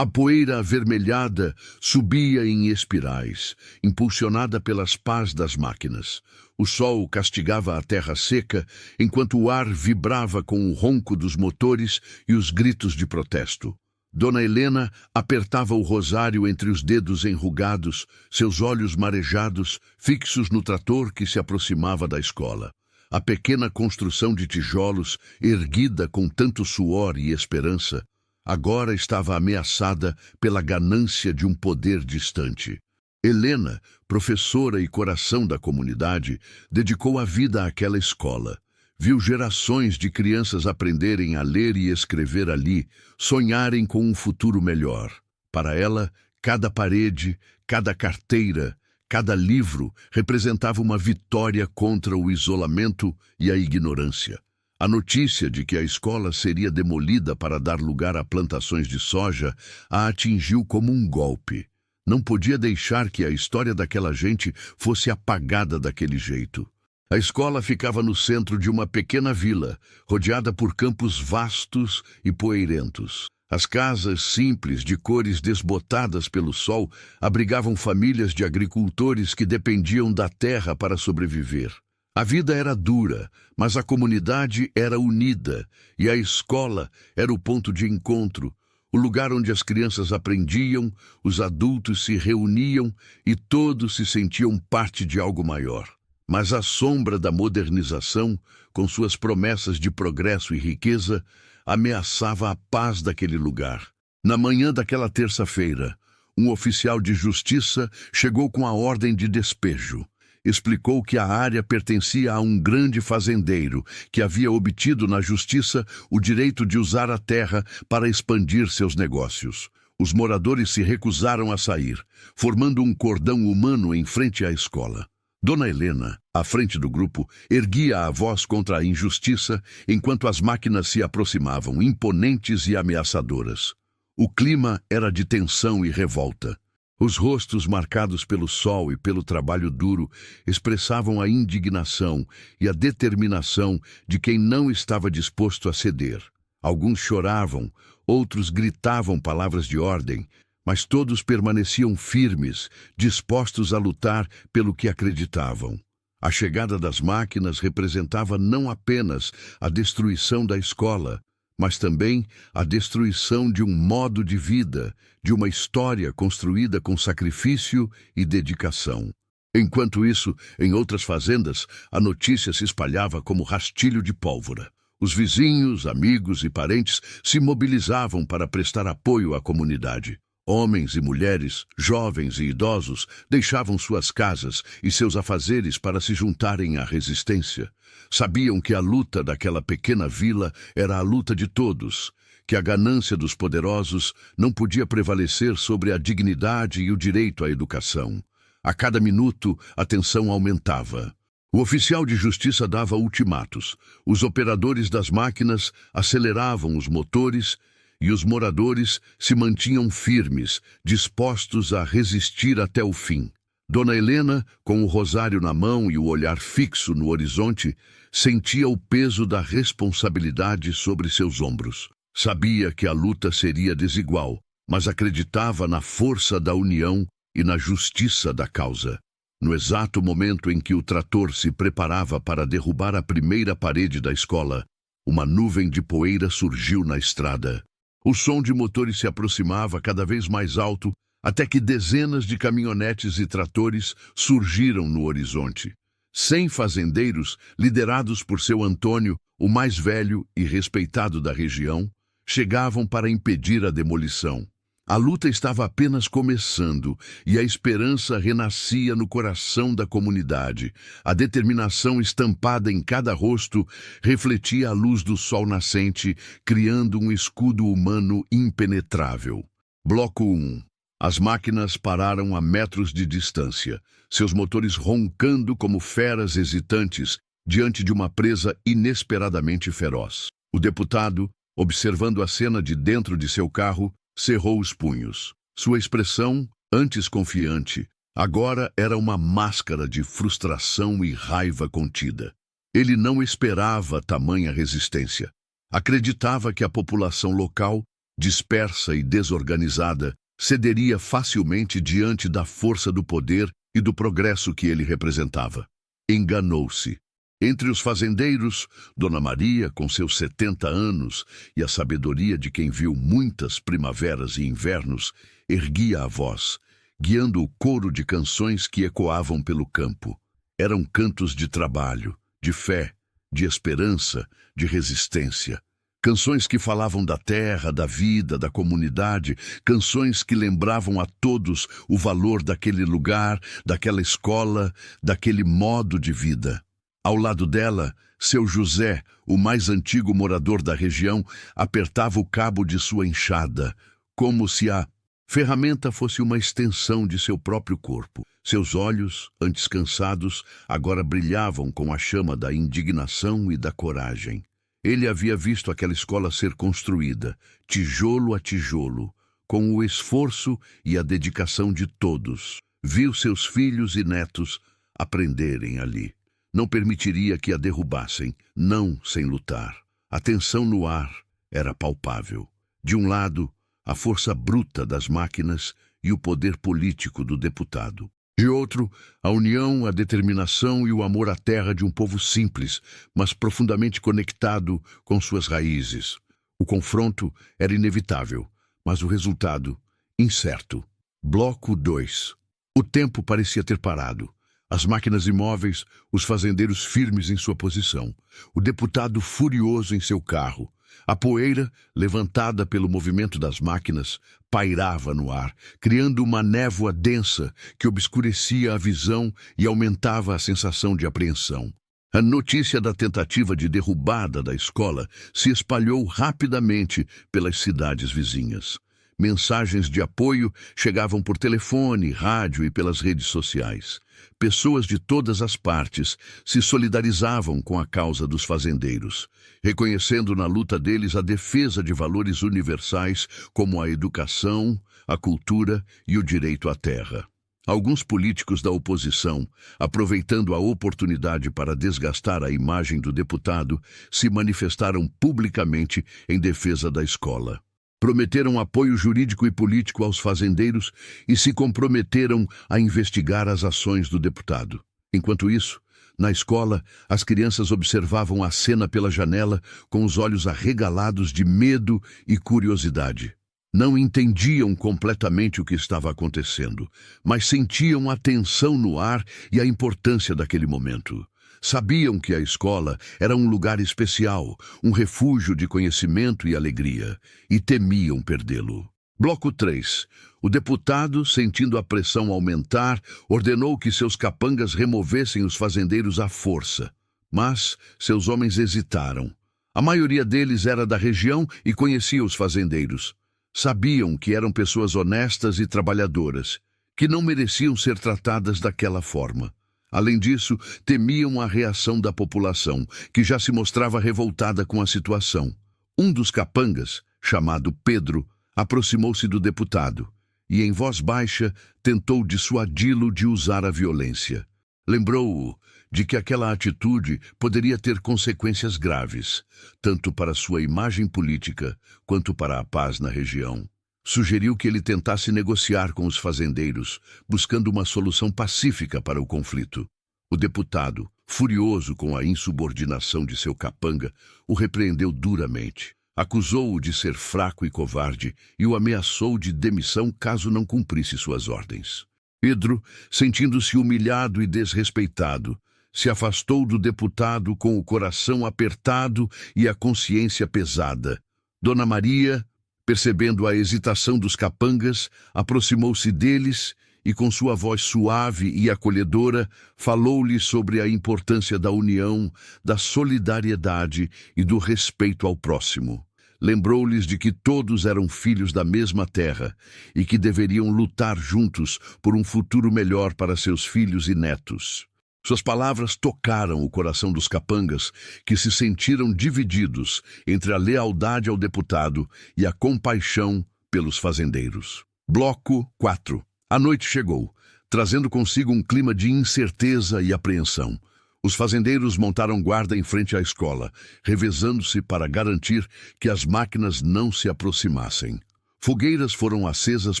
A poeira avermelhada subia em espirais, impulsionada pelas pás das máquinas. O sol castigava a terra seca, enquanto o ar vibrava com o ronco dos motores e os gritos de protesto. Dona Helena apertava o rosário entre os dedos enrugados, seus olhos marejados, fixos no trator que se aproximava da escola. A pequena construção de tijolos, erguida com tanto suor e esperança, agora estava ameaçada pela ganância de um poder distante. Helena, professora e coração da comunidade, dedicou a vida àquela escola. Viu gerações de crianças aprenderem a ler e escrever ali, sonharem com um futuro melhor. Para ela, cada parede, cada carteira, cada livro representava uma vitória contra o isolamento e a ignorância. A notícia de que a escola seria demolida para dar lugar a plantações de soja a atingiu como um golpe. Não podia deixar que a história daquela gente fosse apagada daquele jeito. A escola ficava no centro de uma pequena vila, rodeada por campos vastos e poeirentos. As casas simples, de cores desbotadas pelo sol, abrigavam famílias de agricultores que dependiam da terra para sobreviver. A vida era dura, mas a comunidade era unida, e a escola era o ponto de encontro, o lugar onde as crianças aprendiam, os adultos se reuniam e todos se sentiam parte de algo maior. Mas a sombra da modernização, com suas promessas de progresso e riqueza, ameaçava a paz daquele lugar. Na manhã daquela terça-feira, um oficial de justiça chegou com a ordem de despejo. Explicou que a área pertencia a um grande fazendeiro que havia obtido na justiça o direito de usar a terra para expandir seus negócios. Os moradores se recusaram a sair, formando um cordão humano em frente à escola. Dona Helena, à frente do grupo, erguia a voz contra a injustiça enquanto as máquinas se aproximavam, imponentes e ameaçadoras. O clima era de tensão e revolta. Os rostos marcados pelo sol e pelo trabalho duro expressavam a indignação e a determinação de quem não estava disposto a ceder. Alguns choravam, outros gritavam palavras de ordem, mas todos permaneciam firmes, dispostos a lutar pelo que acreditavam. A chegada das máquinas representava não apenas a destruição da escola, mas também a destruição de um modo de vida, de uma história construída com sacrifício e dedicação. Enquanto isso, em outras fazendas, a notícia se espalhava como rastilho de pólvora. Os vizinhos, amigos e parentes se mobilizavam para prestar apoio à comunidade. Homens e mulheres, jovens e idosos deixavam suas casas e seus afazeres para se juntarem à resistência. Sabiam que a luta daquela pequena vila era a luta de todos, que a ganância dos poderosos não podia prevalecer sobre a dignidade e o direito à educação. A cada minuto, a tensão aumentava. O oficial de justiça dava ultimatos. Os operadores das máquinas aceleravam os motores e os moradores se mantinham firmes, dispostos a resistir até o fim. Dona Helena, com o rosário na mão e o olhar fixo no horizonte, sentia o peso da responsabilidade sobre seus ombros. Sabia que a luta seria desigual, mas acreditava na força da união e na justiça da causa. No exato momento em que o trator se preparava para derrubar a primeira parede da escola, uma nuvem de poeira surgiu na estrada. O som de motores se aproximava cada vez mais alto, até que dezenas de caminhonetes e tratores surgiram no horizonte. 100 fazendeiros, liderados por seu Antônio, o mais velho e respeitado da região, chegavam para impedir a demolição. A luta estava apenas começando e a esperança renascia no coração da comunidade. A determinação estampada em cada rosto refletia a luz do sol nascente, criando um escudo humano impenetrável. Bloco 1. As máquinas pararam a metros de distância, seus motores roncando como feras hesitantes diante de uma presa inesperadamente feroz. O deputado, observando a cena de dentro de seu carro, cerrou os punhos. Sua expressão, antes confiante, agora era uma máscara de frustração e raiva contida. Ele não esperava tamanha resistência. Acreditava que a população local dispersa e desorganizada, cederia facilmente diante da força do poder e do progresso que ele representava. Enganou-se. Entre os fazendeiros, Dona Maria, com seus 70 anos e a sabedoria de quem viu muitas primaveras e invernos, erguia a voz, guiando o coro de canções que ecoavam pelo campo. Eram cantos de trabalho, de fé, de esperança, de resistência. Canções que falavam da terra, da vida, da comunidade, canções que lembravam a todos o valor daquele lugar, daquela escola, daquele modo de vida. Ao lado dela, seu José, o mais antigo morador da região, apertava o cabo de sua enxada, como se a ferramenta fosse uma extensão de seu próprio corpo. Seus olhos, antes cansados, agora brilhavam com a chama da indignação e da coragem. Ele havia visto aquela escola ser construída, tijolo a tijolo, com o esforço e a dedicação de todos. Viu seus filhos e netos aprenderem ali. Não permitiria que a derrubassem, não sem lutar. A tensão no ar era palpável. De um lado, a força bruta das máquinas e o poder político do deputado. De outro, a união, a determinação e o amor à terra de um povo simples, mas profundamente conectado com suas raízes. O confronto era inevitável, mas o resultado, incerto. Bloco 2. O tempo parecia ter parado. As máquinas imóveis, os fazendeiros firmes em sua posição. O deputado furioso em seu carro. A poeira, levantada pelo movimento das máquinas, pairava no ar, criando uma névoa densa que obscurecia a visão e aumentava a sensação de apreensão. A notícia da tentativa de derrubada da escola se espalhou rapidamente pelas cidades vizinhas. Mensagens de apoio chegavam por telefone, rádio e pelas redes sociais. Pessoas de todas as partes se solidarizavam com a causa dos fazendeiros, reconhecendo na luta deles a defesa de valores universais como a educação, a cultura e o direito à terra. Alguns políticos da oposição, aproveitando a oportunidade para desgastar a imagem do deputado, se manifestaram publicamente em defesa da escola. Prometeram apoio jurídico e político aos fazendeiros e se comprometeram a investigar as ações do deputado. Enquanto isso, na escola, as crianças observavam a cena pela janela com os olhos arregalados de medo e curiosidade. Não entendiam completamente o que estava acontecendo, mas sentiam a tensão no ar e a importância daquele momento. Sabiam que a escola era um lugar especial, um refúgio de conhecimento e alegria, e temiam perdê-lo. Bloco 3. O deputado, sentindo a pressão aumentar, ordenou que seus capangas removessem os fazendeiros à força. Mas seus homens hesitaram. A maioria deles era da região e conhecia os fazendeiros. Sabiam que eram pessoas honestas e trabalhadoras, que não mereciam ser tratadas daquela forma. Além disso, temiam a reação da população, que já se mostrava revoltada com a situação. Um dos capangas, chamado Pedro, aproximou-se do deputado e, em voz baixa, tentou dissuadi-lo de usar a violência. Lembrou-o de que aquela atitude poderia ter consequências graves, tanto para sua imagem política quanto para a paz na região. Sugeriu que ele tentasse negociar com os fazendeiros, buscando uma solução pacífica para o conflito. O deputado, furioso com a insubordinação de seu capanga, o repreendeu duramente. Acusou-o de ser fraco e covarde e o ameaçou de demissão caso não cumprisse suas ordens. Pedro, sentindo-se humilhado e desrespeitado, se afastou do deputado com o coração apertado e a consciência pesada. Dona Maria, percebendo a hesitação dos capangas, aproximou-se deles e, com sua voz suave e acolhedora, falou-lhes sobre a importância da união, da solidariedade e do respeito ao próximo. Lembrou-lhes de que todos eram filhos da mesma terra e que deveriam lutar juntos por um futuro melhor para seus filhos e netos. Suas palavras tocaram o coração dos capangas, que se sentiram divididos entre a lealdade ao deputado e a compaixão pelos fazendeiros. Bloco 4. A noite chegou, trazendo consigo um clima de incerteza e apreensão. Os fazendeiros montaram guarda em frente à escola, revezando-se para garantir que as máquinas não se aproximassem. Fogueiras foram acesas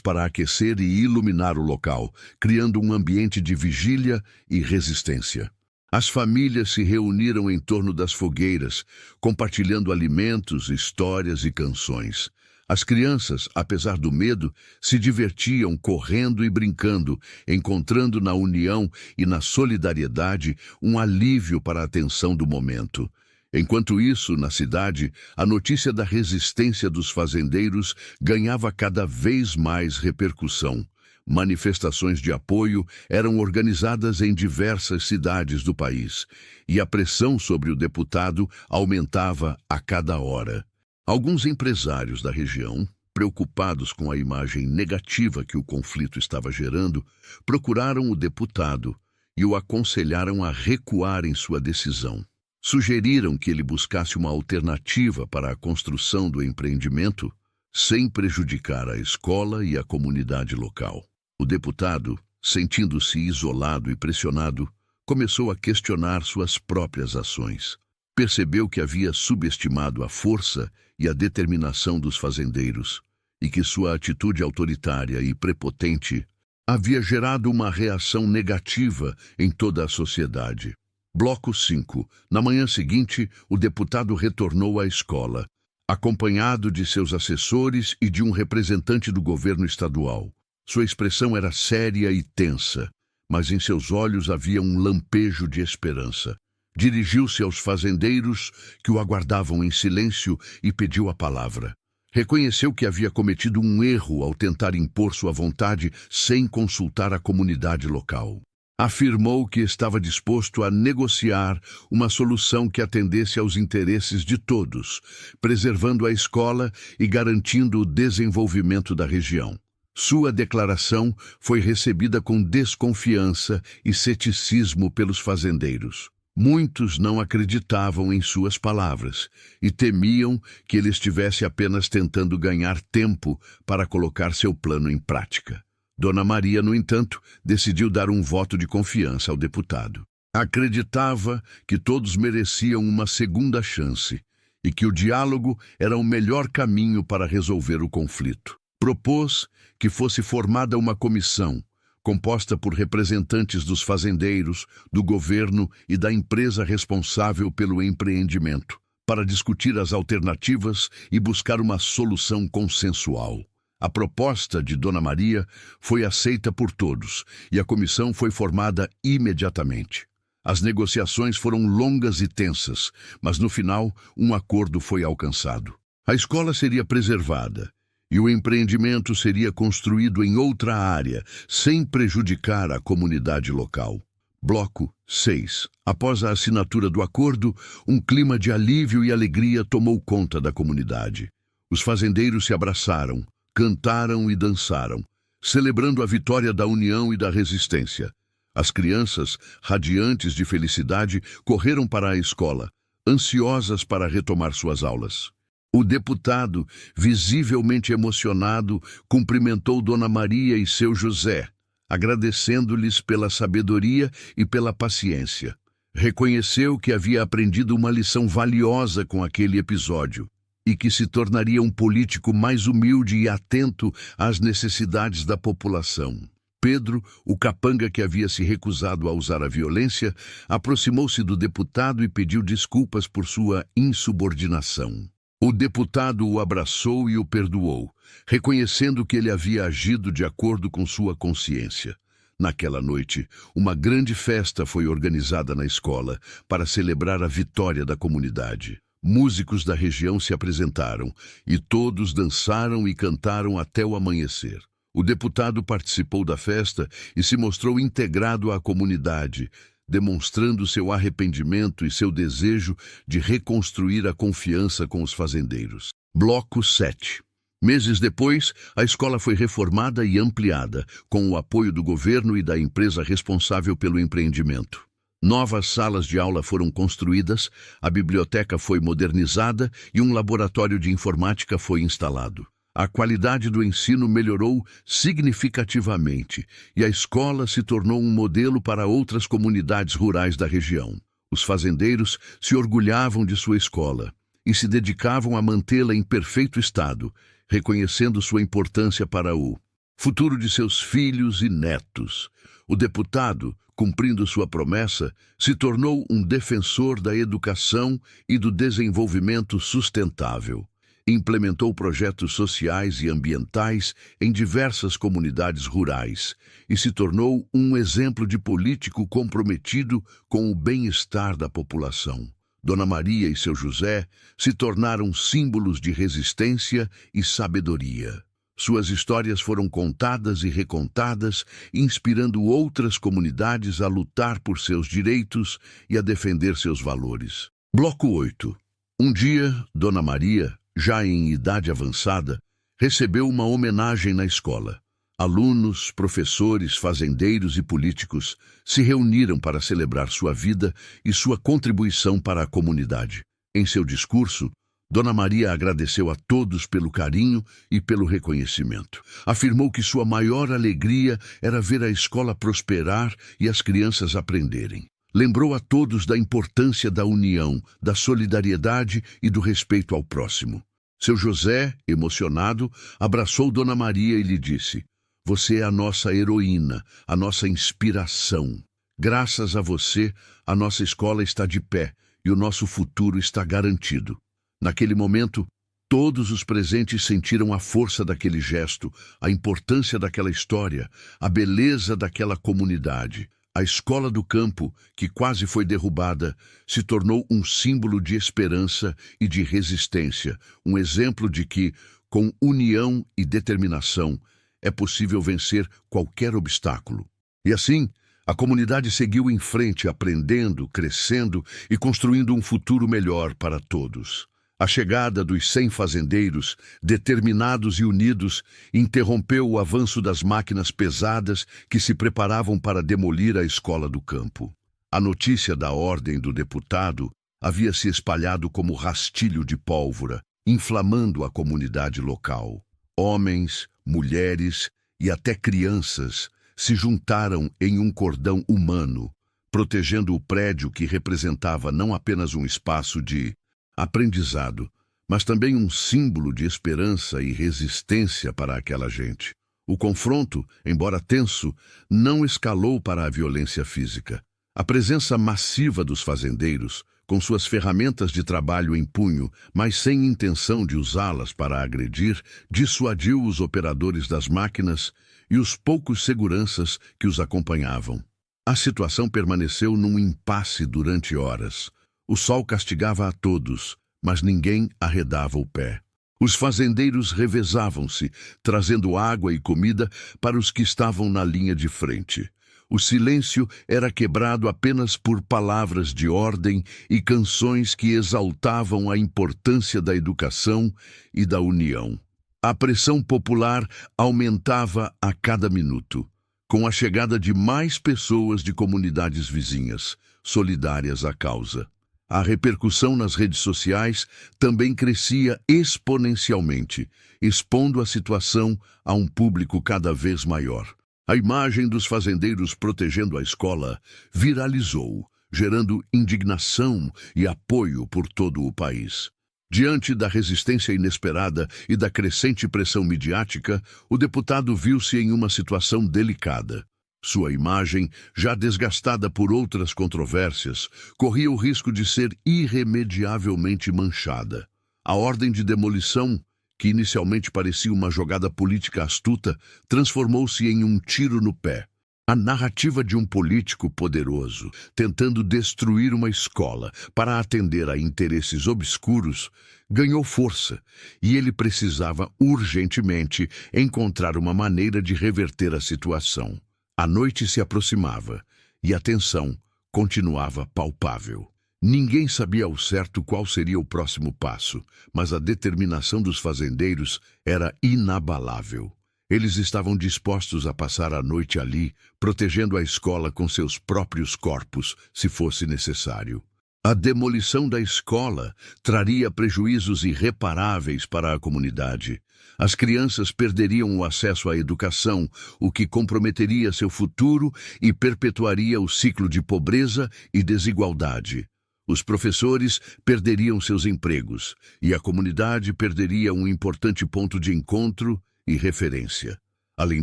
para aquecer e iluminar o local, criando um ambiente de vigília e resistência. As famílias se reuniram em torno das fogueiras, compartilhando alimentos, histórias e canções. As crianças, apesar do medo, se divertiam correndo e brincando, encontrando na união e na solidariedade um alívio para a tensão do momento. Enquanto isso, na cidade, a notícia da resistência dos fazendeiros ganhava cada vez mais repercussão. Manifestações de apoio eram organizadas em diversas cidades do país, e a pressão sobre o deputado aumentava a cada hora. Alguns empresários da região, preocupados com a imagem negativa que o conflito estava gerando, procuraram o deputado e o aconselharam a recuar em sua decisão. Sugeriram que ele buscasse uma alternativa para a construção do empreendimento, sem prejudicar a escola e a comunidade local. O deputado, sentindo-se isolado e pressionado, começou a questionar suas próprias ações. Percebeu que havia subestimado a força e a determinação dos fazendeiros, e que sua atitude autoritária e prepotente havia gerado uma reação negativa em toda a sociedade. Bloco 5. Na manhã seguinte, o deputado retornou à escola, acompanhado de seus assessores e de um representante do governo estadual. Sua expressão era séria e tensa, mas em seus olhos havia um lampejo de esperança. Dirigiu-se aos fazendeiros que o aguardavam em silêncio e pediu a palavra. Reconheceu que havia cometido um erro ao tentar impor sua vontade sem consultar a comunidade local. Afirmou que estava disposto a negociar uma solução que atendesse aos interesses de todos, preservando a escola e garantindo o desenvolvimento da região. Sua declaração foi recebida com desconfiança e ceticismo pelos fazendeiros. Muitos não acreditavam em suas palavras e temiam que ele estivesse apenas tentando ganhar tempo para colocar seu plano em prática. Dona Maria, no entanto, decidiu dar um voto de confiança ao deputado. Acreditava que todos mereciam uma segunda chance e que o diálogo era o melhor caminho para resolver o conflito. Propôs que fosse formada uma comissão composta por representantes dos fazendeiros, do governo e da empresa responsável pelo empreendimento, para discutir as alternativas e buscar uma solução consensual. A proposta de Dona Maria foi aceita por todos e a comissão foi formada imediatamente. As negociações foram longas e tensas, mas no final um acordo foi alcançado. A escola seria preservada e o empreendimento seria construído em outra área, sem prejudicar a comunidade local. Bloco 6. Após a assinatura do acordo, um clima de alívio e alegria tomou conta da comunidade. Os fazendeiros se abraçaram, cantaram e dançaram, celebrando a vitória da união e da resistência. As crianças, radiantes de felicidade, correram para a escola, ansiosas para retomar suas aulas. O deputado, visivelmente emocionado, cumprimentou Dona Maria e seu José, agradecendo-lhes pela sabedoria e pela paciência. Reconheceu que havia aprendido uma lição valiosa com aquele episódio e que se tornaria um político mais humilde e atento às necessidades da população. Pedro, o capanga que havia se recusado a usar a violência, aproximou-se do deputado e pediu desculpas por sua insubordinação. O deputado o abraçou e o perdoou, reconhecendo que ele havia agido de acordo com sua consciência. Naquela noite, uma grande festa foi organizada na escola para celebrar a vitória da comunidade. Músicos da região se apresentaram e todos dançaram e cantaram até o amanhecer. O deputado participou da festa e se mostrou integrado à comunidade, demonstrando seu arrependimento e seu desejo de reconstruir a confiança com os fazendeiros. Bloco 7. Meses depois, a escola foi reformada e ampliada, com o apoio do governo e da empresa responsável pelo empreendimento. Novas salas de aula foram construídas, a biblioteca foi modernizada e um laboratório de informática foi instalado. A qualidade do ensino melhorou significativamente e a escola se tornou um modelo para outras comunidades rurais da região. Os fazendeiros se orgulhavam de sua escola e se dedicavam a mantê-la em perfeito estado, reconhecendo sua importância para o futuro de seus filhos e netos. O deputado, cumprindo sua promessa, se tornou um defensor da educação e do desenvolvimento sustentável. Implementou projetos sociais e ambientais em diversas comunidades rurais e se tornou um exemplo de político comprometido com o bem-estar da população. Dona Maria e seu José se tornaram símbolos de resistência e sabedoria. Suas histórias foram contadas e recontadas, inspirando outras comunidades a lutar por seus direitos e a defender seus valores. Bloco 8. Um dia, Dona Maria, já em idade avançada, recebeu uma homenagem na escola. Alunos, professores, fazendeiros e políticos se reuniram para celebrar sua vida e sua contribuição para a comunidade. Em seu discurso, Dona Maria agradeceu a todos pelo carinho e pelo reconhecimento. Afirmou que sua maior alegria era ver a escola prosperar e as crianças aprenderem. Lembrou a todos da importância da união, da solidariedade e do respeito ao próximo. Seu José, emocionado, abraçou Dona Maria e lhe disse: "Você é a nossa heroína, a nossa inspiração. Graças a você, a nossa escola está de pé e o nosso futuro está garantido." Naquele momento, todos os presentes sentiram a força daquele gesto, a importância daquela história, a beleza daquela comunidade. A escola do campo, que quase foi derrubada, se tornou um símbolo de esperança e de resistência, um exemplo de que, com união e determinação, é possível vencer qualquer obstáculo. E assim, a comunidade seguiu em frente, aprendendo, crescendo e construindo um futuro melhor para todos. A chegada dos 100 fazendeiros, determinados e unidos, interrompeu o avanço das máquinas pesadas que se preparavam para demolir a escola do campo. A notícia da ordem do deputado havia se espalhado como rastilho de pólvora, inflamando a comunidade local. Homens, mulheres e até crianças se juntaram em um cordão humano, protegendo o prédio que representava não apenas um espaço de aprendizado, mas também um símbolo de esperança e resistência para aquela gente. O confronto, embora tenso, não escalou para a violência física. A presença massiva dos fazendeiros, com suas ferramentas de trabalho em punho, mas sem intenção de usá-las para agredir, dissuadiu os operadores das máquinas e os poucos seguranças que os acompanhavam. A situação permaneceu num impasse durante horas. O sol castigava a todos, mas ninguém arredava o pé. Os fazendeiros revezavam-se, trazendo água e comida para os que estavam na linha de frente. O silêncio era quebrado apenas por palavras de ordem e canções que exaltavam a importância da educação e da união. A pressão popular aumentava a cada minuto, com a chegada de mais pessoas de comunidades vizinhas, solidárias à causa. A repercussão nas redes sociais também crescia exponencialmente, expondo a situação a um público cada vez maior. A imagem dos fazendeiros protegendo a escola viralizou, gerando indignação e apoio por todo o país. Diante da resistência inesperada e da crescente pressão midiática, o deputado viu-se em uma situação delicada. Sua imagem, já desgastada por outras controvérsias, corria o risco de ser irremediavelmente manchada. A ordem de demolição, que inicialmente parecia uma jogada política astuta, transformou-se em um tiro no pé. A narrativa de um político poderoso, tentando destruir uma escola para atender a interesses obscuros, ganhou força, e ele precisava urgentemente encontrar uma maneira de reverter a situação. A noite se aproximava e a tensão continuava palpável. Ninguém sabia ao certo qual seria o próximo passo, mas a determinação dos fazendeiros era inabalável. Eles estavam dispostos a passar a noite ali, protegendo a escola com seus próprios corpos, se fosse necessário. A demolição da escola traria prejuízos irreparáveis para a comunidade. As crianças perderiam o acesso à educação, o que comprometeria seu futuro e perpetuaria o ciclo de pobreza e desigualdade. Os professores perderiam seus empregos e a comunidade perderia um importante ponto de encontro e referência. Além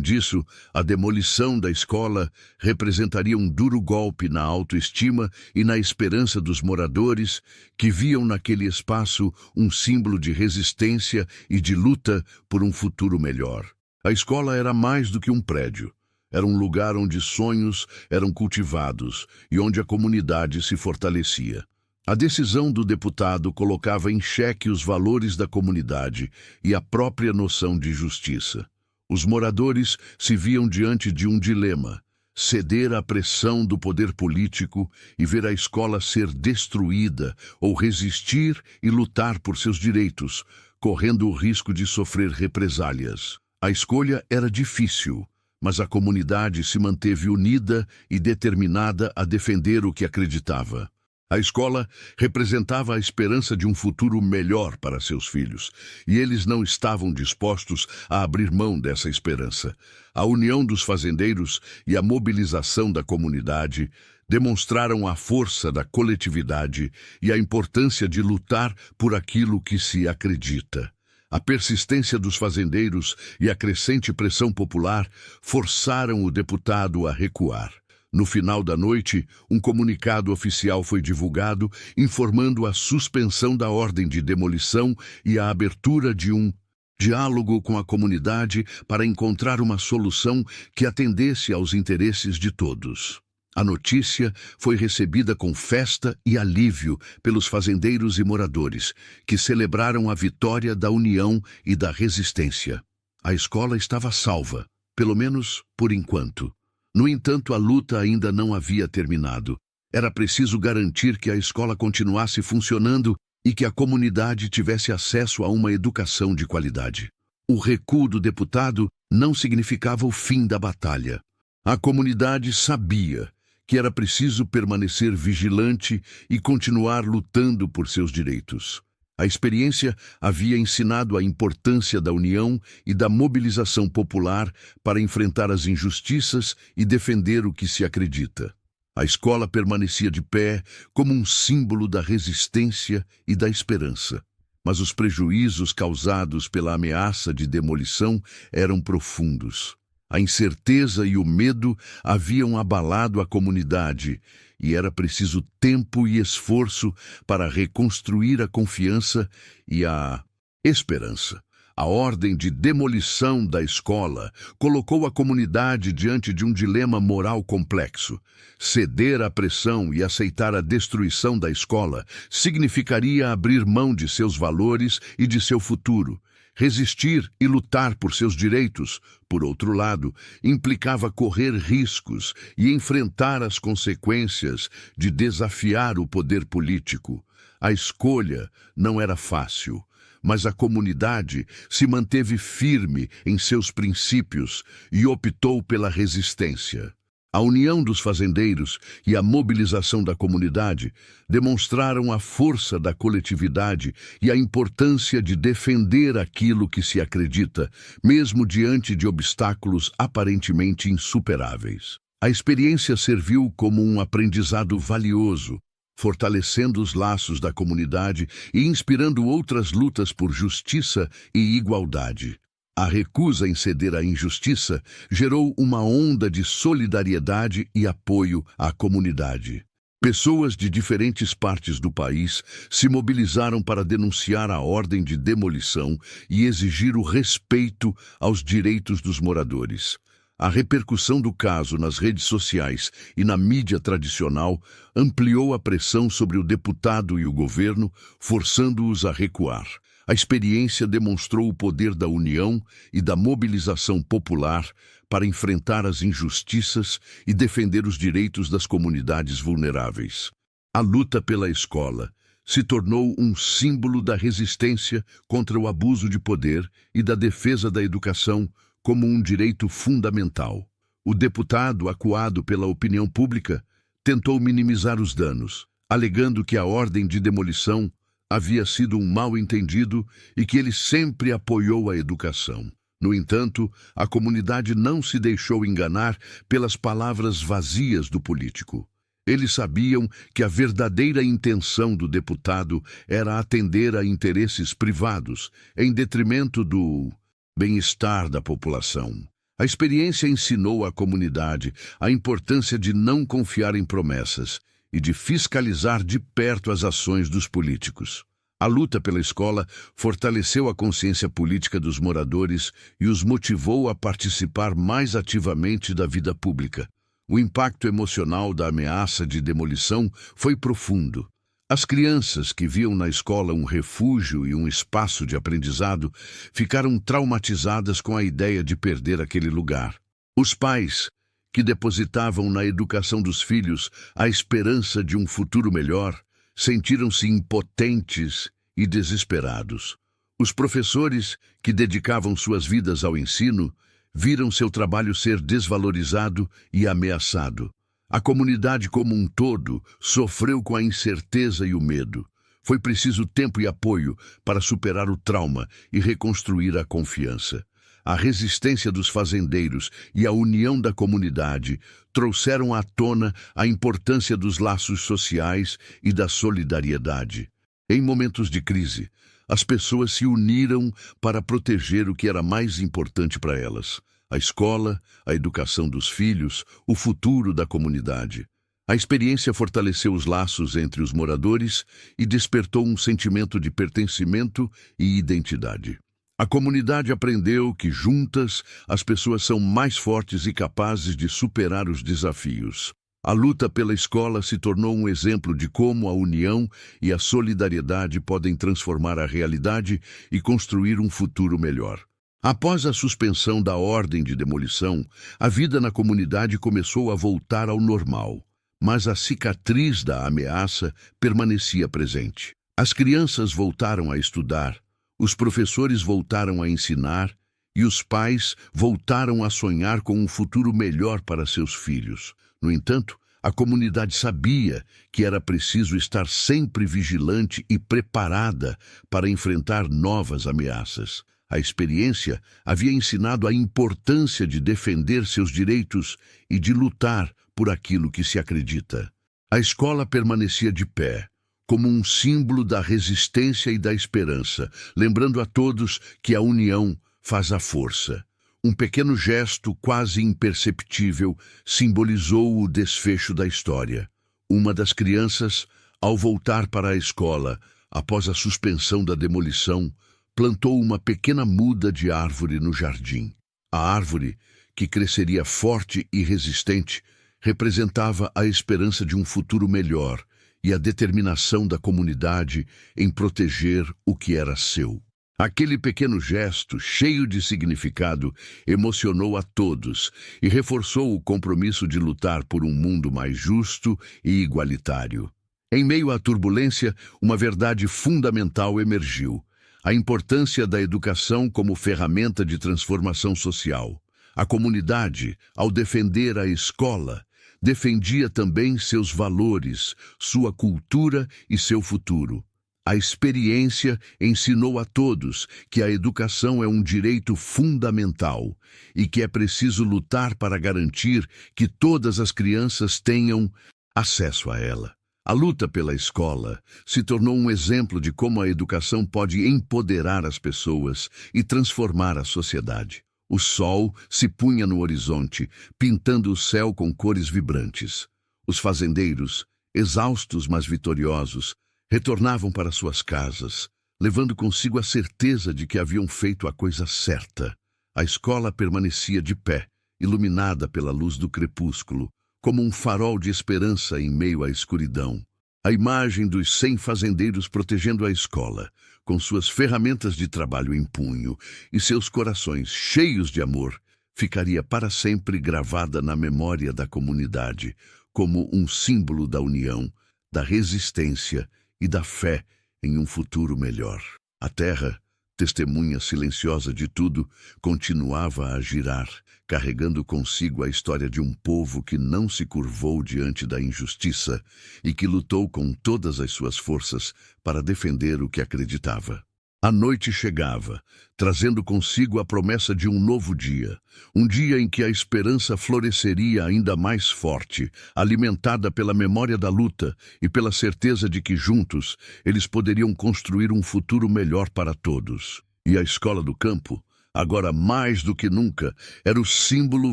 disso, a demolição da escola representaria um duro golpe na autoestima e na esperança dos moradores, que viam naquele espaço um símbolo de resistência e de luta por um futuro melhor. A escola era mais do que um prédio. Era um lugar onde sonhos eram cultivados e onde a comunidade se fortalecia. A decisão do deputado colocava em xeque os valores da comunidade e a própria noção de justiça. Os moradores se viam diante de um dilema: ceder à pressão do poder político e ver a escola ser destruída, ou resistir e lutar por seus direitos, correndo o risco de sofrer represálias. A escolha era difícil, mas a comunidade se manteve unida e determinada a defender o que acreditava. A escola representava a esperança de um futuro melhor para seus filhos, e eles não estavam dispostos a abrir mão dessa esperança. A união dos fazendeiros e a mobilização da comunidade demonstraram a força da coletividade e a importância de lutar por aquilo que se acredita. A persistência dos fazendeiros e a crescente pressão popular forçaram o deputado a recuar. No final da noite, um comunicado oficial foi divulgado informando a suspensão da ordem de demolição e a abertura de um diálogo com a comunidade para encontrar uma solução que atendesse aos interesses de todos. A notícia foi recebida com festa e alívio pelos fazendeiros e moradores, que celebraram a vitória da união e da resistência. A escola estava salva, pelo menos por enquanto. No entanto, a luta ainda não havia terminado. Era preciso garantir que a escola continuasse funcionando e que a comunidade tivesse acesso a uma educação de qualidade. O recuo do deputado não significava o fim da batalha. A comunidade sabia que era preciso permanecer vigilante e continuar lutando por seus direitos. A experiência havia ensinado a importância da união e da mobilização popular para enfrentar as injustiças e defender o que se acredita. A escola permanecia de pé como um símbolo da resistência e da esperança. Mas os prejuízos causados pela ameaça de demolição eram profundos. A incerteza e o medo haviam abalado a comunidade e era preciso tempo e esforço para reconstruir a confiança e a esperança. A ordem de demolição da escola colocou a comunidade diante de um dilema moral complexo. Ceder à pressão e aceitar a destruição da escola significaria abrir mão de seus valores e de seu futuro. Resistir e lutar por seus direitos, por outro lado, implicava correr riscos e enfrentar as consequências de desafiar o poder político. A escolha não era fácil, mas a comunidade se manteve firme em seus princípios e optou pela resistência. A união dos fazendeiros e a mobilização da comunidade demonstraram a força da coletividade e a importância de defender aquilo que se acredita, mesmo diante de obstáculos aparentemente insuperáveis. A experiência serviu como um aprendizado valioso, fortalecendo os laços da comunidade e inspirando outras lutas por justiça e igualdade. A recusa em ceder à injustiça gerou uma onda de solidariedade e apoio à comunidade. Pessoas de diferentes partes do país se mobilizaram para denunciar a ordem de demolição e exigir o respeito aos direitos dos moradores. A repercussão do caso nas redes sociais e na mídia tradicional ampliou a pressão sobre o deputado e o governo, forçando-os a recuar. A experiência demonstrou o poder da união e da mobilização popular para enfrentar as injustiças e defender os direitos das comunidades vulneráveis. A luta pela escola se tornou um símbolo da resistência contra o abuso de poder e da defesa da educação como um direito fundamental. O deputado, acuado pela opinião pública, tentou minimizar os danos, alegando que a ordem de demolição havia sido um mal-entendido e que ele sempre apoiou a educação. No entanto, a comunidade não se deixou enganar pelas palavras vazias do político. Eles sabiam que a verdadeira intenção do deputado era atender a interesses privados, em detrimento do bem-estar da população. A experiência ensinou à comunidade a importância de não confiar em promessas e de fiscalizar de perto as ações dos políticos. A luta pela escola fortaleceu a consciência política dos moradores e os motivou a participar mais ativamente da vida pública. O impacto emocional da ameaça de demolição foi profundo. As crianças que viam na escola um refúgio e um espaço de aprendizado ficaram traumatizadas com a ideia de perder aquele lugar. Os pais, que depositavam na educação dos filhos a esperança de um futuro melhor, sentiram-se impotentes e desesperados. Os professores, que dedicavam suas vidas ao ensino, viram seu trabalho ser desvalorizado e ameaçado. A comunidade como um todo sofreu com a incerteza e o medo. Foi preciso tempo e apoio para superar o trauma e reconstruir a confiança. A resistência dos fazendeiros e a união da comunidade trouxeram à tona a importância dos laços sociais e da solidariedade. Em momentos de crise, as pessoas se uniram para proteger o que era mais importante para elas: a escola, a educação dos filhos, o futuro da comunidade. A experiência fortaleceu os laços entre os moradores e despertou um sentimento de pertencimento e identidade. A comunidade aprendeu que, juntas, as pessoas são mais fortes e capazes de superar os desafios. A luta pela escola se tornou um exemplo de como a união e a solidariedade podem transformar a realidade e construir um futuro melhor. Após a suspensão da ordem de demolição, a vida na comunidade começou a voltar ao normal, mas a cicatriz da ameaça permanecia presente. As crianças voltaram a estudar, os professores voltaram a ensinar e os pais voltaram a sonhar com um futuro melhor para seus filhos. No entanto, a comunidade sabia que era preciso estar sempre vigilante e preparada para enfrentar novas ameaças. A experiência havia ensinado a importância de defender seus direitos e de lutar por aquilo que se acredita. A escola permanecia de pé, como um símbolo da resistência e da esperança, lembrando a todos que a união faz a força. Um pequeno gesto quase imperceptível simbolizou o desfecho da história. Uma das crianças, ao voltar para a escola, após a suspensão da demolição, plantou uma pequena muda de árvore no jardim. A árvore, que cresceria forte e resistente, representava a esperança de um futuro melhor e a determinação da comunidade em proteger o que era seu. Aquele pequeno gesto, cheio de significado, emocionou a todos e reforçou o compromisso de lutar por um mundo mais justo e igualitário. Em meio à turbulência, uma verdade fundamental emergiu: a importância da educação como ferramenta de transformação social. A comunidade, ao defender a escola, defendia também seus valores, sua cultura e seu futuro. A experiência ensinou a todos que a educação é um direito fundamental e que é preciso lutar para garantir que todas as crianças tenham acesso a ela. A luta pela escola se tornou um exemplo de como a educação pode empoderar as pessoas e transformar a sociedade. O sol se punha no horizonte, pintando o céu com cores vibrantes. Os fazendeiros, exaustos mas vitoriosos, retornavam para suas casas, levando consigo a certeza de que haviam feito a coisa certa. A escola permanecia de pé, iluminada pela luz do crepúsculo, como um farol de esperança em meio à escuridão. A imagem dos 100 fazendeiros protegendo a escola, com suas ferramentas de trabalho em punho e seus corações cheios de amor, ficaria para sempre gravada na memória da comunidade, como um símbolo da união, da resistência e da fé em um futuro melhor. A terra testemunha silenciosa de tudo, continuava a girar, carregando consigo a história de um povo que não se curvou diante da injustiça e que lutou com todas as suas forças para defender o que acreditava. A noite chegava, trazendo consigo a promessa de um novo dia, um dia em que a esperança floresceria ainda mais forte, alimentada pela memória da luta e pela certeza de que juntos eles poderiam construir um futuro melhor para todos. E a escola do campo, agora mais do que nunca, era o símbolo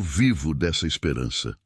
vivo dessa esperança.